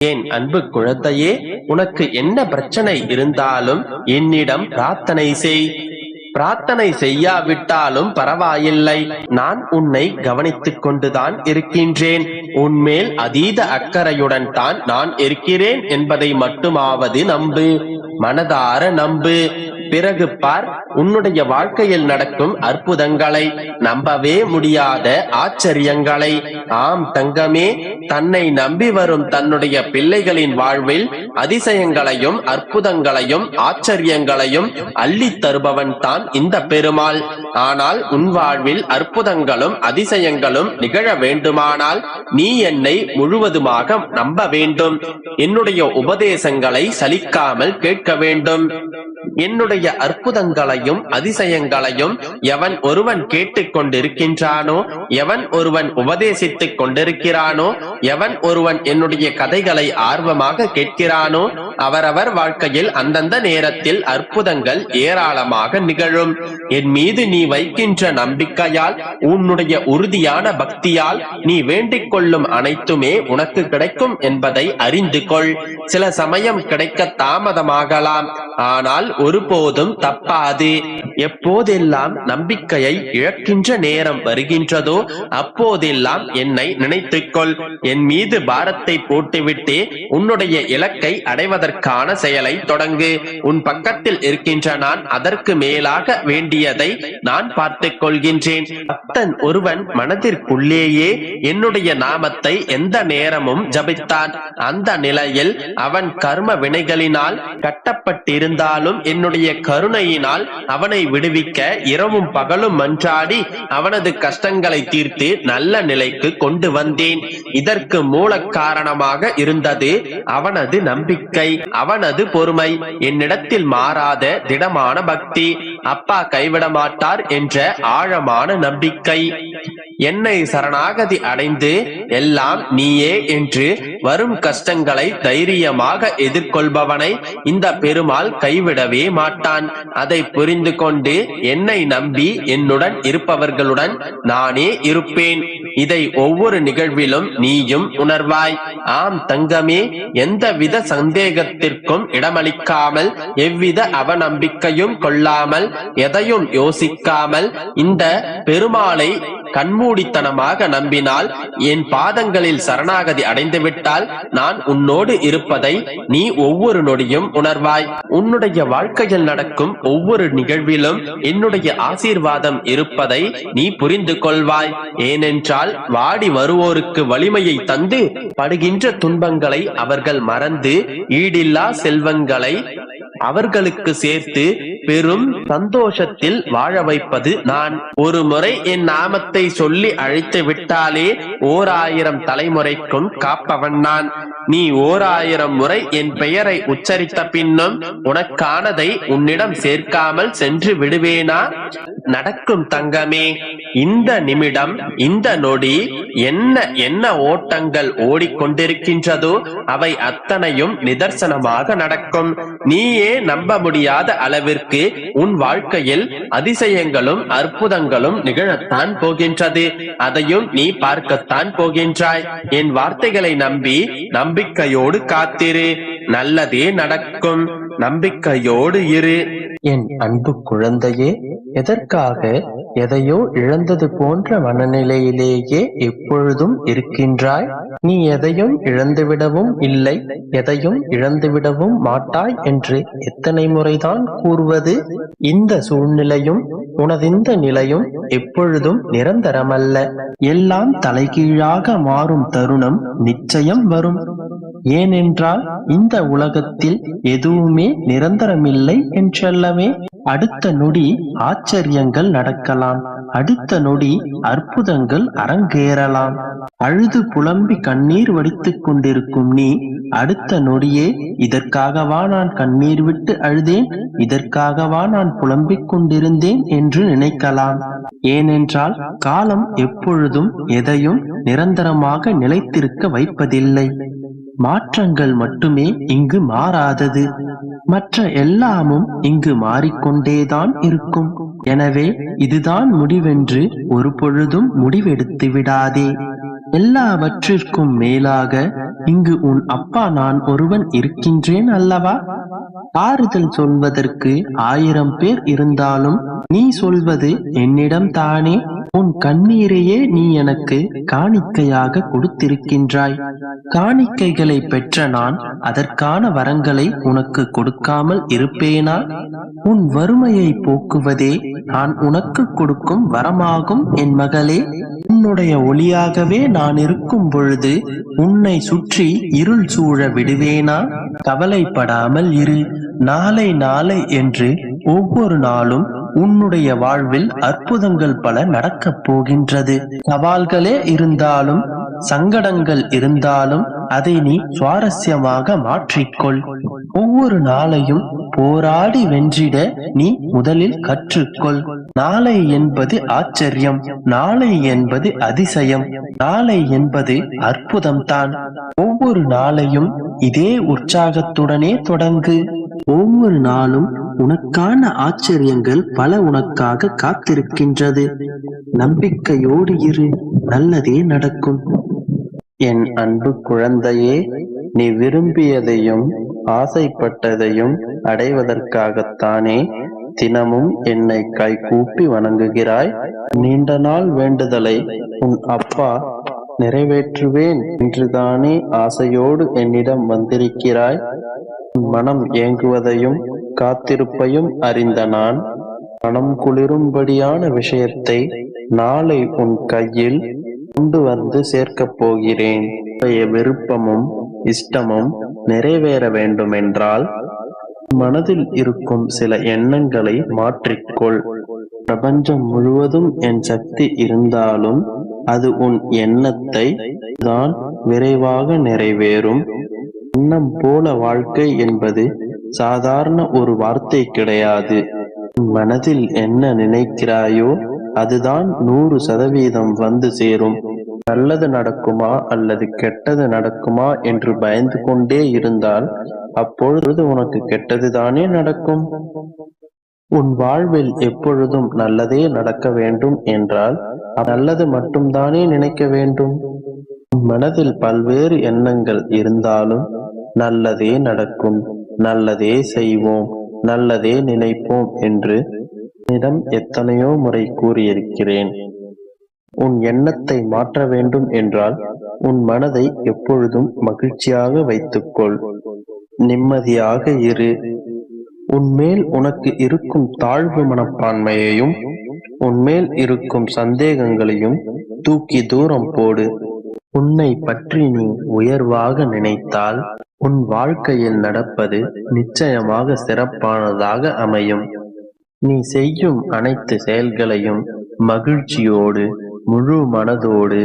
என் அன்பு குழந்தையே, உனக்கு என்ன பிரச்சனை இருந்தாலும் என்னிடம் பிரார்த்தனை செய். பிரார்த்தனை செய்யாவிட்டாலும் பரவாயில்லை, நான் உன்னை கவனித்துக் கொண்டுதான் இருக்கின்றேன். உன்மேல் அதீத அக்கறையுடன் தான் நான் இருக்கிறேன் என்பதை மட்டுமாவது நம்பு, மனதார நம்பு. பிறகு பார், உன்னுடைய வாழ்க்கையில் நடக்கும் அற்புதங்களை, நம்பவே முடியாத ஆச்சரியங்களை. ஆம் தங்கமே, தன்னை நம்பி வரும் தன்னுடைய பிள்ளைகளின் வாழ்வில் அதிசயங்களையும் அற்புதங்களையும் ஆச்சரியங்களையும் அள்ளித் தருபவன் தான் இந்த பெருமாள். ஆனால் உன் வாழ்வில் அற்புதங்களும் அதிசயங்களும் நிகழ வேண்டுமானால் நீ என்னை முழுவதுமாக நம்ப வேண்டும். என்னுடைய உபதேசங்களை சலிக்காமல் கேட்க வேண்டும். என்னுடைய அற்புதங்களையும் அதிசயங்களையும் எவன் ஒருவன் கேட்டுக் கொண்டிருக்கின்றானோ, எவன் ஒருவன் உபதேசித்துக் கொண்டிருக்கிறானோ, எவன் ஒருவன் என்னுடைய கதைகளை ஆர்வமாக கேட்கிறானோ, அவரவர் வாழ்க்கையில் அந்தந்த நேரத்தில் அற்புதங்கள் ஏராளமாக நிகழும். என் மீது நீ வைக்கின்ற நம்பிக்கையால், உன்னுடைய உறுதியான பக்தியால் நீ வேண்டிக் கொள்ளும் அனைத்துமே உனக்கு கிடைக்கும் என்பதை அறிந்து கொள். சில சமயம் கிடைக்க தாமதமாகலாம், ஆனால் ஒருபோதும் தப்பாது. எப்போதெல்லாம் நம்பிக்கையை இழக்கின்ற நேரம் வருகின்றதோ அப்போதெல்லாம் என்னை நினைத்துக்கொள். என் மீது பாரத்தை போட்டுவிட்டு உன்னுடைய இலக்கை அடைவதற்கான செயலை தொடங்கு. உன் பக்கத்தில் இருக்கின்ற நான் அதற்கு மேலாக வேண்டியதை நான் பார்த்துக் கொள்கின்றேன். பக்தன் ஒருவன் மனதிற்குள்ளேயே என்னுடைய நாமத்தை எந்த நேரமும் ஜபித்தான். அந்த நிலையில் அவன் கர்ம வினைகளினால் கட்டப்பட்டிருந்தாலும் என்னுடைய கருணையினால் அவனை விடுவிக்க இரவும் பகலும் மன்றாடி அவனது கஷ்டங்களை தீர்த்து நல்ல நிலைக்கு கொண்டு வந்தேன். இதற்கு மூல காரணமாக இருந்தது அவனது நம்பிக்கை, அவனது பொறுமை, என்னிடத்தில் மாறாத திடமான பக்தி, அப்பா கைவிட மாட்டார் என்ற ஆழமான நம்பிக்கை. என்னை சரணாகதி அடைந்து எல்லாம் நீயே என்று வரும் கஷ்டங்களை தைரியமாக எதிர்கொள்பவனை இந்த பெருமாள் கைவிடவே மாட்டான். அதை புரிந்து கொண்டு என்னை நம்பி என்னுடன் இருப்பவர்களுடன் நானே இருப்பேன். இதை ஒவ்வொரு நிகழ்விலும் நீயும் உணர்வாய். ஆம் தங்கமே, எந்தவித சந்தேகத்திற்கும் இடமளிக்காமல், எவ்வித அவநம்பிக்கையும் கொள்ளாமல், எதையும் யோசிக்காமல் இந்த பெருமாளை கண்மூடித்தனமாக நம்பினால், என் பாதங்களில் சரணாகதி அடைந்துவிட்டால் நான் உன்னோடு இருப்பதை நீ ஒவ்வொரு நொடியும் உணர்வாய். உன்னுடைய வாழ்க்கையில் நடக்கும் ஒவ்வொரு நிகழ்விலும் என்னுடைய ஆசீர்வாதம் இருப்பதை நீ புரிந்து கொள்வாய். ஏனென்றால் வாடி வருவோருக்கு வலிமையை தந்து படுகின்ற துன்பங்களை அவர்கள் மறந்து ஈடில்லா செல்வங்களை அவர்களுக்கு சேர்த்து பெரும் சந்தோஷத்தில் வாழ வைப்பது நான். ஒரு முறை என் நாமத்தை சொல்லி அழைத்து விட்டாலே 1000 தலைமுறைக்கும் காப்பவன் நான். நீ 1000 முறை என் பெயரை உச்சரித்த பின்னும் உனக்கானதை உன்னிடம் சேர்க்காமல் சென்று விடுவேனா? நடக்கும் தங்கமே. இந்த நிமிடம், இந்த நொடி என்ன என்ன ஓட்டங்கள் ஓடிக்கொண்டிருக்கின்றதோ அவை அத்தனையும் நிதர்சனமாக நடக்கும். நீயே நம்ப முடியாத அளவிற்கு உன் வாழ்க்கையில் அதிசயங்களும் அற்புதங்களும் நிகழத்தான் போகின்றது. அதையும் நீ பார்க்கத்தான் போகின்றாய். என் வார்த்தைகளை நம்பி நம்பிக்கையோடு காத்திரு. நல்லதே நடக்கும். நம்பிக்கையோடு இரு. என் அன்பு குழந்தையே, எதற்காக எதையோ இழந்தது போன்ற மனநிலையிலேயே எப்பொழுதும் இருக்கின்றாய்? நீ எதையும் இழந்துவிடவும் இல்லை, எதையும் இழந்துவிடவும் மாட்டாய் என்று எத்தனை முறைதான் கூறுவது? இந்த சூழ்நிலையும் உனதிந்த நிலையும் எப்பொழுதும் நிரந்தரமல்ல. எல்லாம் தலைகீழாக மாறும் தருணம் நிச்சயம் வரும். ஏனென்றால் இந்த உலகத்தில் எதுவுமே நிரந்தரமில்லை என்றல்லவே. அடுத்த நொடி ஆச்சரியங்கள் நடக்கலாம், அடுத்த நொடி அற்புதங்கள் அரங்கேறலாம். அழுது புலம்பி கண்ணீர் வடித்துக் கொண்டிருக்கும் நீ அடுத்த நொடியே இதற்காகவா நான் கண்ணீர் விட்டு அழுதேன், இதற்காகவா நான் புலம்பிக் கொண்டிருந்தேன் என்று நினைக்கலாம். ஏனென்றால் காலம் எப்பொழுதும் எதையும் நிரந்தரமாக நிலைத்திருக்க வைப்பதில்லை. மாற்றங்கள் மட்டுமே இங்கு மாறாதது, மற்ற எல்லாமும் இங்கு மாறிக்கொண்டேதான் இருக்கும். எனவே இதுதான் முடிவென்று ஒரு பொழுதும் முடிவெடுத்து விடாதே. எல்லாவற்றிற்கும் மேலாக இங்கு உன் அப்பா நான் ஒருவன் இருக்கின்றேன் அல்லவா? ஆறுதல் சொல்வதற்கு 1000 பேர் இருந்தாலும் நீ சொல்வது என்னிடம் தானே. உன் கண்ணீரையே நீ எனக்கு காணிக்கையாக கொடுத்திருக்கின்றாய். காணிக்கைகளை பெற்ற நான் அதற்கான வரங்களை உனக்கு கொடுக்காமல் இருப்பேனா? உன் வறுமையை போக்குவதே நான் உனக்கு கொடுக்கும் வரமாகும் என் மகளே. உன்னுடைய ஒளியாகவே நான் இருக்கும் பொழுது உன்னை சுற்றி இருள் சூழ விடுவேனா? கவலைப்படாமல் இரு. நாளை நாளை என்று ஒவ்வொரு நாளும் உன்னுடைய வாழ்வில் அற்புதங்கள் பல நடக்கப் போகின்றது. சவால்களே இருந்தாலும் சங்கடங்கள் இருந்தாலும் அதை நீ சுவாரஸ்யமாக மாற்றிக்கொள். ஒவ்வொரு நாளையும் போராடி வென்றிட நீ முதலில் கற்றுக்கொள். நாளை என்பது ஆச்சரியம், நாளை என்பது அதிசயம், நாளை என்பது அற்புதம்தான். ஒவ்வொரு நாளையும் இதே உற்சாகத்துடனே தொடங்கு. ஒவ்வொரு நாளும் உனக்கான ஆச்சரியங்கள் பல உனக்காக காத்திருக்கின்றது. நம்பிக்கையோடு இரு, நல்லதே நடக்கும். என் அன்பு குழந்தையே, நீ விரும்பியதையும் ஆசைப்பட்டதையும் அடைவதற்காகத்தானே தினமும் என்னை கைகூப்பி வணங்குகிறாய். நீண்ட நாள் வேண்டுதலை உன் அப்பா நிறைவேற்றுவேன் என்றுதானே ஆசையோடு என்னிடம் வந்திருக்கிறாய். மனம் ஏங்குவதையும் காத்திருப்பையும் அறிந்த நான் மனம் குளிரும்படியான விஷயத்தை நாளை உன் கையில் கொண்டு வந்து சேர்க்கப் போகிறேன். விருப்பமும் இஷ்டமும் நிறைவேற வேண்டுமென்றால் மனதில் இருக்கும் சில எண்ணங்களை மாற்றிக்கொள். பிரபஞ்சம் முழுவதும் என் சக்தி இருந்தாலும் அது உன் எண்ணத்தை தான் விரைவாக நிறைவேறும். எண்ணம் போல வாழ்க்கை என்பது சாதாரண ஒரு வார்த்தை கிடையாது. மனதில் என்ன நினைக்கிறாயோ அதுதான் 100% வந்து சேரும். நல்லது நடக்குமா அல்லது கெட்டது நடக்குமா என்று பயந்து கொண்டே இருந்தால் அப்பொழுது உனக்கு கெட்டதுதானே நடக்கும். உன் வாழ்வில் எப்பொழுதும் நல்லதே நடக்க வேண்டும் என்றால் நல்லது மட்டும்தானே நினைக்க வேண்டும். மனதில் பல்வேறு எண்ணங்கள் இருந்தாலும் நல்லதே நடக்கும், நல்லதே செய்வோம், நல்லதே நினைப்போம் என்று என்னிடம் எத்தனையோ முறை கூறியிருக்கிறேன். உன் எண்ணத்தை மாற்ற வேண்டும் என்றால் உன் மனதை எப்பொழுதும் மகிழ்ச்சியாக வைத்துக்கொள். நிம்மதியாக இரு. உன்மேல் உனக்கு இருக்கும் தாழ்வு மனப்பான்மையையும் உன்மேல் இருக்கும் சந்தேகங்களையும் தூக்கி தூரம் போடு. உன்னை பற்றி நீ உயர்வாக நினைத்தால் உன் வாழ்க்கையில் நடப்பது நிச்சயமாக சிறப்பானதாக அமையும். நீ செய்யும் அனைத்து செயல்களையும் மகிழ்ச்சியோடு முழு மனதோடு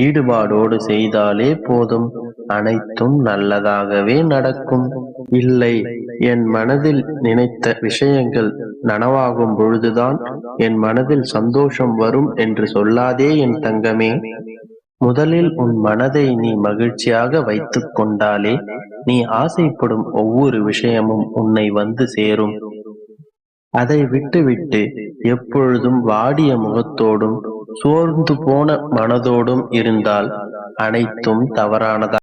ஈடுபாடோடு செய்தாலே போதும், அனைத்தும் நல்லதாகவே நடக்கும். இல்லை, என் மனதில் நினைத்த விஷயங்கள் நனவாகும் பொழுதுதான் என் மனதில் சந்தோஷம் வரும் என்று சொல்லாதே என் தங்கமே. முதலில் உன் மனதை நீ மகிழ்ச்சியாக வைத்துக் கொண்டாலே நீ ஆசைப்படும் ஒவ்வொரு விஷயமும் உன்னை வந்து சேரும். அதை விட்டுவிட்டு எப்பொழுதும் வாடிய முகத்தோடும் சோர்ந்து போன மனதோடும் இருந்தால் அனைத்தும் தவறானதா